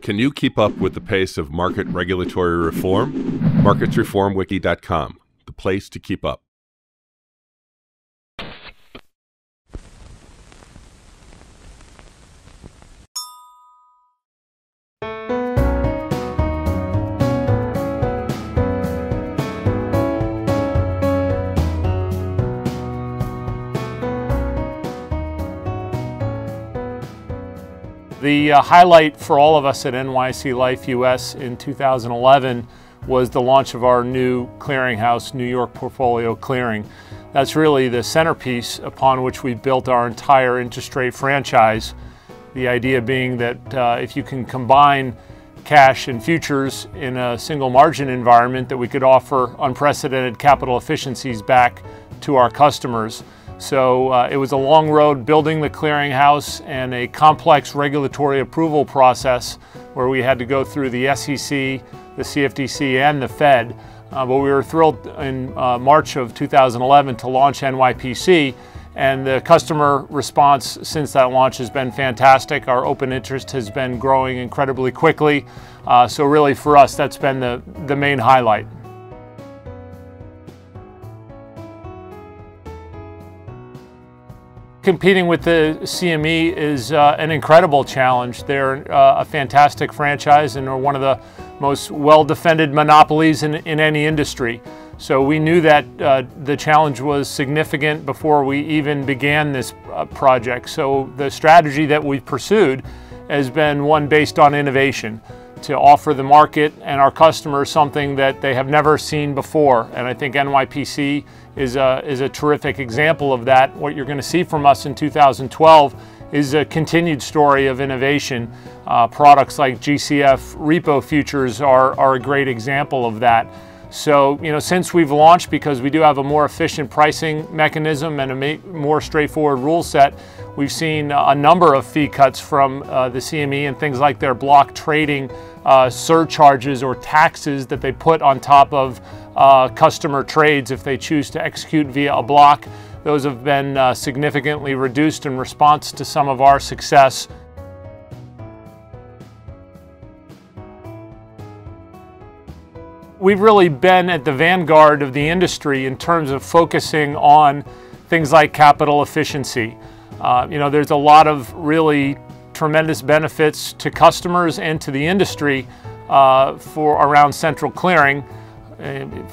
Can you keep up with the pace of market regulatory reform? MarketsReformWiki.com, the place to keep up. The highlight for all of us at NYSE Liffe U.S. in 2011 was the launch of our new clearinghouse, New York Portfolio Clearing. That's really the centerpiece upon which we built our entire interest rate franchise. The idea being that if you can combine cash and futures in a single margin environment, that we could offer unprecedented capital efficiencies back to our customers. So it was a long road building the clearinghouse and a complex regulatory approval process where we had to go through the SEC, the CFTC, and the Fed. But we were thrilled in March of 2011 to launch NYPC, and the customer response since that launch has been fantastic. Our open interest has been growing incredibly quickly. So really for us, that's been the main highlight. Competing with the CME is an incredible challenge. They're a fantastic franchise and are one of the most well-defended monopolies in any industry. So we knew that the challenge was significant before we even began this project. So the strategy that we've pursued has been one based on innovation, to offer the market and our customers something that they have never seen before. And I think NYPC is a terrific example of that. What you're going to see from us in 2012 is a continued story of innovation. Products like GCF Repo futures are a great example of that. So, since we've launched, because we do have a more efficient pricing mechanism and a more straightforward rule set, we've seen a number of fee cuts from the CME and things like their block trading surcharges or taxes that they put on top of customer trades if they choose to execute via a block. Those have been significantly reduced in response to some of our success. We've really been at the vanguard of the industry in terms of focusing on things like capital efficiency. There's a lot of really tremendous benefits to customers and to the industry around central clearing,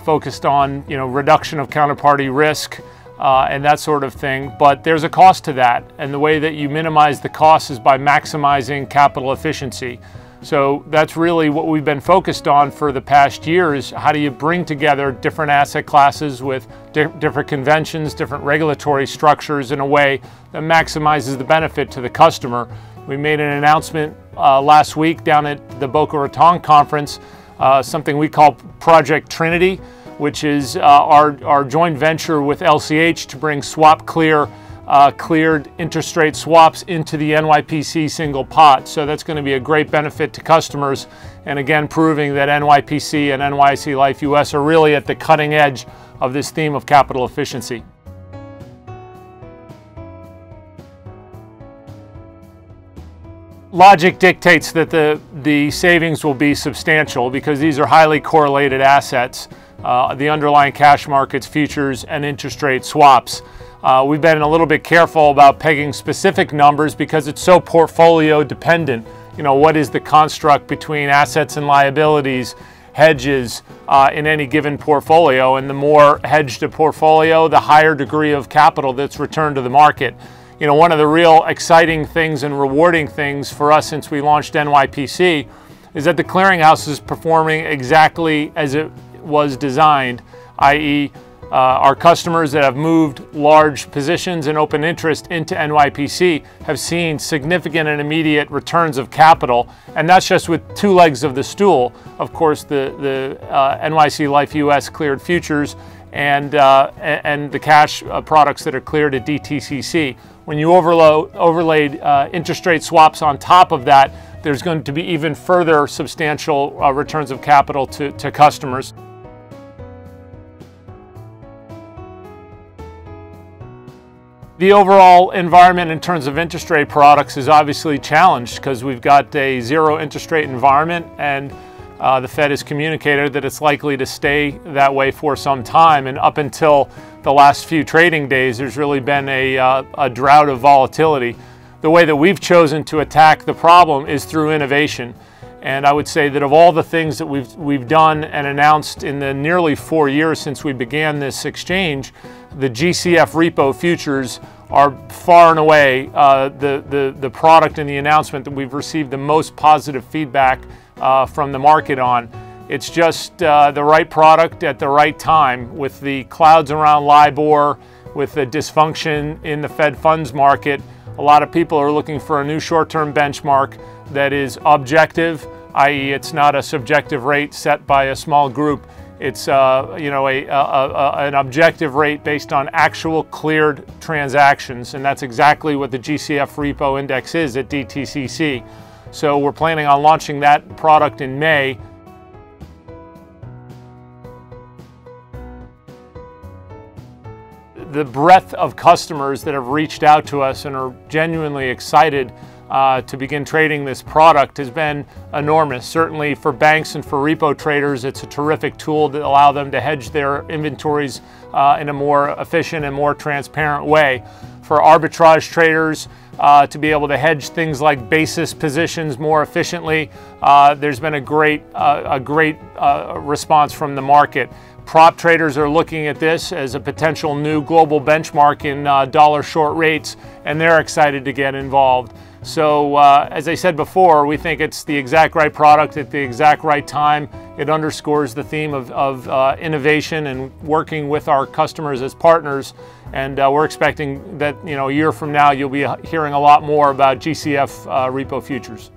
focused on reduction of counterparty risk and that sort of thing. But there's a cost to that, and the way that you minimize the cost is by maximizing capital efficiency. So that's really what we've been focused on for the past year, is how do you bring together different asset classes with different conventions, different regulatory structures in a way that maximizes the benefit to the customer. We made an announcement last week down at the Boca Raton conference, something we call Project Trinity, which is our joint venture with LCH to bring cleared interest rate swaps into the NYPC single pot. So that's going to be a great benefit to customers, and again proving that NYPC and NYSE Liffe U.S. are really at the cutting edge of this theme of capital efficiency. Logic dictates that the savings will be substantial because these are highly correlated assets, the underlying cash markets, futures, and interest rate swaps. We've been a little bit careful about pegging specific numbers because it's so portfolio dependent. What is the construct between assets and liabilities, hedges in any given portfolio, and the more hedged a portfolio, the higher degree of capital that's returned to the market. One of the real exciting things and rewarding things for us since we launched NYPC is that the clearinghouse is performing exactly as it was designed, i.e., our customers that have moved large positions and open interest into NYPC have seen significant and immediate returns of capital, and that's just with two legs of the stool. Of course, the NYSE Liffe U.S. cleared futures and the cash products that are cleared at DTCC. When you overlaid interest rate swaps on top of that, there's going to be even further substantial returns of capital to customers. The overall environment in terms of interest rate products is obviously challenged because we've got a zero interest rate environment, and the Fed has communicated that it's likely to stay that way for some time. And up until the last few trading days, there's really been a drought of volatility. The way that we've chosen to attack the problem is through innovation. And I would say that of all the things that we've done and announced in the nearly 4 years since we began this exchange, the GCF Repo futures are far and away the product and the announcement that we've received the most positive feedback from the market on. It's just the right product at the right time. With the clouds around LIBOR, with the dysfunction in the Fed funds market, a lot of people are looking for a new short-term benchmark that is objective, i.e. it's not a subjective rate set by a small group. It's an objective rate based on actual cleared transactions, and that's exactly what the GCF Repo Index is at DTCC. So we're planning on launching that product in May. The breadth of customers that have reached out to us and are genuinely excited to begin trading this product has been enormous. Certainly for banks and for repo traders, it's a terrific tool to allow them to hedge their inventories in a more efficient and more transparent way. For arbitrage traders, to be able to hedge things like basis positions more efficiently, there's been a great response from the market. Prop traders are looking at this as a potential new global benchmark in dollar short rates, and they're excited to get involved. So as I said before, we think it's the exact right product at the exact right time. It underscores the theme of innovation and working with our customers as partners. And we're expecting that a year from now you'll be hearing a lot more about GCF Repo futures.